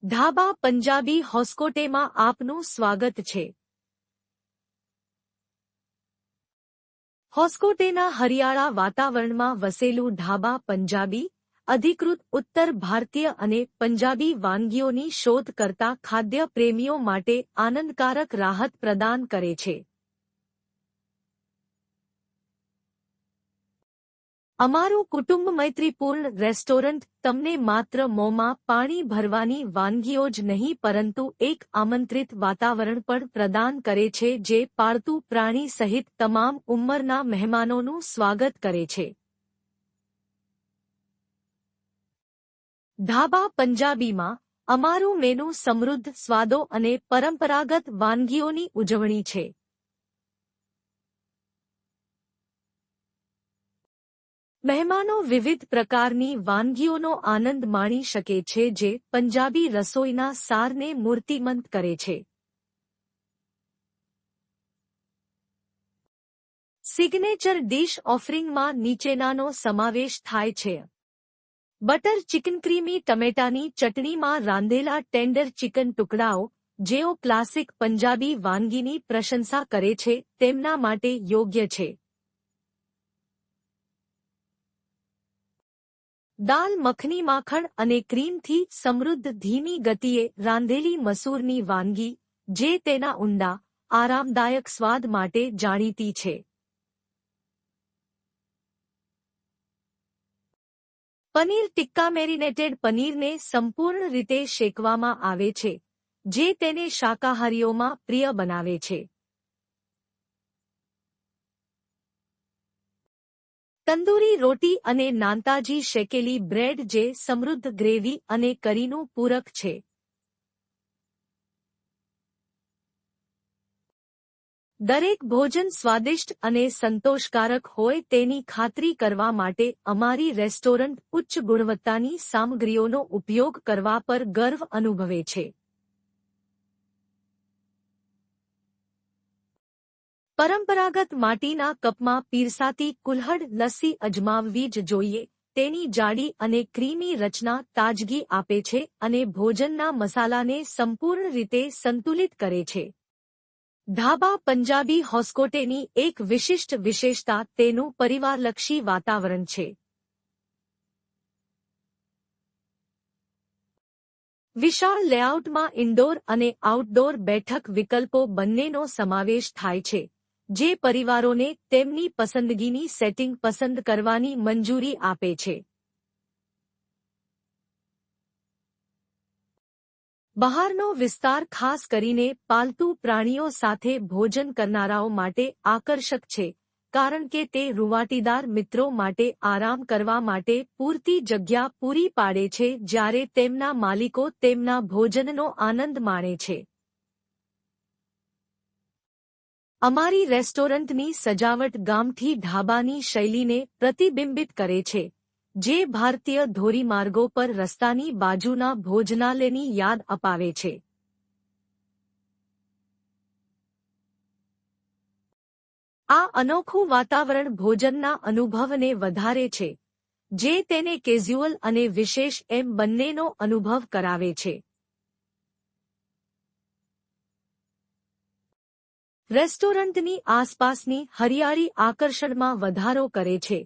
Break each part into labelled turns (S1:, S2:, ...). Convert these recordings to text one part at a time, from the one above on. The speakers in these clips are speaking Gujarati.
S1: ઢાબા પંજાબી હોસ્કોટેમાં આપનું સ્વાગત છે। હોસ્કોટેના હરિયાળા વાતાવરણમાં વસેલું ઢાબા પંજાબી અધિકૃત ઉત્તર ભારતીય અને પંજાબી વાનગીઓની શોધ કરતા ખાદ્ય પ્રેમીઓ માટે આનંદકારક રાહત પ્રદાન કરે છે। અમારું કુટુંબ મૈત્રીપૂર્ણ રેસ્ટોરન્ટ તમને માત્ર મોંમાં પાણી ભરવાની વાનગીઓ જ નહીં પરંતુ એક આમંત્રિત વાતાવરણ પણ પ્રદાન કરે છે જે પાળતુ પ્રાણી સહિત તમામ ઉંમરના મહેમાનોનું સ્વાગત કરે છે। ઢાબા પંજાબીમાં અમારું મેનુ સમૃદ્ધ સ્વાદો અને પરંપરાગત વાનગીઓની ઉજવણી છે। મહેમાનો વિવિધ પ્રકારની વાનગીઓનો આનંદ માણી શકે છે જે પંજાબી રસોઈના સારને મૂર્તિમંત કરે છે। સિગ્નેચર ડિશ ઓફરિંગમાં નીચેનાનો સમાવેશ થાય છે। બટર ચિકન ક્રીમી ટમેટાની ચટણીમાં રાંધેલા ટેન્ડર ચિકન ટુકડાઓ જેઓ ક્લાસિક પંજાબી વાનગીની પ્રશંસા કરે છે તેમના માટે યોગ્ય છે। દાલ મખની માખણ અને ક્રીમથી સમૃદ્ધ ધીમી ગતિએ રાંધેલી મસૂરની વાનગી જે તેના ઊંડા આરામદાયક સ્વાદ માટે જાણીતી છે। પનીર ટિક્કા મેરિનેટેડ પનીરને સંપૂર્ણ રીતે શેકવામાં આવે છે જે તેને શાકાહારીઓમાં પ્રિય બનાવે છે। તંદૂરી રોટી અને નાનતાજી શેકેલી બ્રેડ જે સમૃદ્ધ ગ્રેવી અને કરીનું પૂરક છે। દરેક ભોજન સ્વાદિષ્ટ અને સંતોષકારક હોય તેની ખાતરી કરવા માટે અમારી રેસ્ટોરન્ટ ઉચ્ચ ગુણવત્તાની સામગ્રીઓનો ઉપયોગ કરવા પર ગર્વ અનુભવે છે। પરંપરાગત માટીના કપમાં પીરસાતી કુલ્હડ લસ્સી અજમાવવી જ જોઈએ। તેની જાડી અને ક્રીમી રચના તાજગી આપે છે અને ભોજનના મસાલાને સંપૂર્ણ રીતે સંતુલિત કરે છે। ઢાબા પંજાબી હોસ્કોટેની એક વિશિષ્ટ વિશેષતા તેનું પરિવારલક્ષી વાતાવરણ છે। વિશાળ લેઆઉટમાં ઇન્ડોર અને આઉટડોર બેઠક વિકલ્પો બંનેનો સમાવેશ થાય છે જે પરિવારોને તેમની પસંદગીની સેટિંગ પસંદ કરવાની મંજૂરી આપે છે। બહારનો વિસ્તાર ખાસ કરીને પાલતુ પ્રાણીઓ સાથે ભોજન કરનારાઓ માટે આકર્ષક છે કારણ કે તે રૂંવાટીદાર મિત્રો માટે આરામ કરવા માટે પૂરતી જગ્યા પૂરી પાડે છે જ્યારે તેમના માલિકો તેમના ભોજનનો આનંદ માણે છે। અમારી રેસ્ટોરન્ટની સજાવટ ગામઠી ઢાબાની શૈલીને પ્રતિબિંબિત કરે છે જે ભારતીય ધોરીમાર્ગો પર રસ્તાની બાજુના ભોજનાલયની યાદ અપાવે છે। આ અનોખું વાતાવરણ ભોજનના અનુભવને વધારે છે જે તેને કેઝ્યુઅલ અને વિશેષ એમ બંનેનો અનુભવ કરાવે છે। રેસ્ટોરન્ટની આસપાસની હરિયાળી આકર્ષણમાં વધારો કરે છે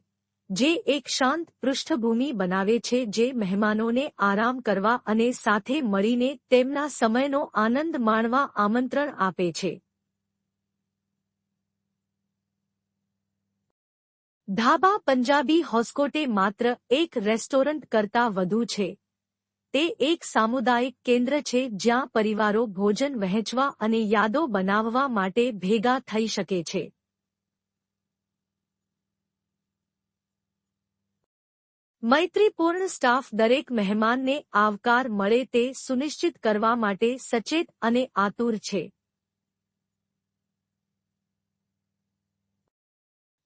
S1: જે એક શાંત પૃષ્ઠભૂમિ બનાવે છે જે મહેમાનોને આરામ કરવા અને સાથે મળીને તેમના સમયનો આનંદ માણવા આમંત્રણ આપે છે। ઢાબા પંજાબી હોસ્કોટે માત્ર એક રેસ્ટોરન્ટ કરતાં વધુ છે। તે એક સામુદાયિક કેન્દ્ર છે જ્યાં પરિવારો ભોજન વહેંચવા અને યાદો બનાવવા માટે ભેગા થઈ શકે છે। મૈત્રીપૂર્ણ સ્ટાફ દરેક મહેમાનને આવકાર મળે તે સુનિશ્ચિત કરવા માટે સચેત અને આતુર છે।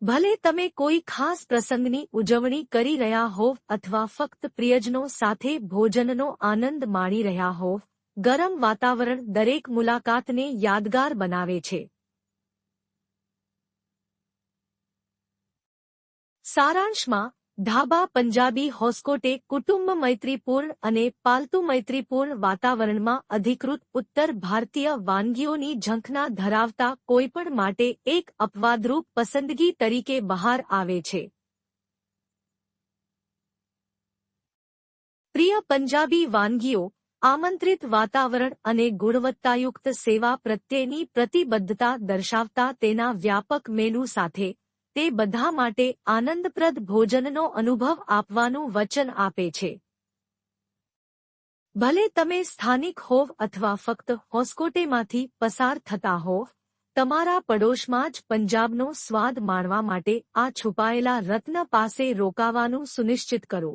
S1: ભલે તમે કોઈ ખાસ પ્રસંગની ઉજવણી કરી રહ્યા હોવ અથવા ફક્ત પ્રિયજનો સાથે ભોજનનો આનંદ માણી રહ્યા હોવ, ગરમ વાતાવરણ દરેક મુલાકાતને યાદગાર બનાવે છે। સારાંશમાં ઢાબા પંજાબી હોસ્કોટે કુટુંબ મૈત્રીપૂર્ણ અને પાલતુ મૈત્રીપૂર્ણ વાતાવરણમાં અધિકૃત ઉત્તર ભારતીય વાનગીઓની ઝંખના ધરાવતા કોઈપણ માટે એક અપવાદરૂપ પસંદગી તરીકે બહાર આવે છે. પ્રિય પંજાબી વાનગીઓ આમંત્રિત વાતાવરણ અને ગુણવત્તાયુક્ત સેવા પ્રત્યેની પ્રતિબદ્ધતા દર્શાવતા તેના વ્યાપક મેનુ સાથે તે બધા માટે આનંદપ્રદ ભોજનનો અનુભવ આપવાનું વચન આપે છે. ભલે તમે સ્થાનિક હોવ અથવા ફક્ત હોસ્કોટેમાંથી પસાર થતા હોવ, તમારા પડોશમાં જ પંજાબનો સ્વાદ માણવા માટે આ છુપાયેલા રત્ન પાસે રોકાવાનું સુનિશ્ચિત કરો.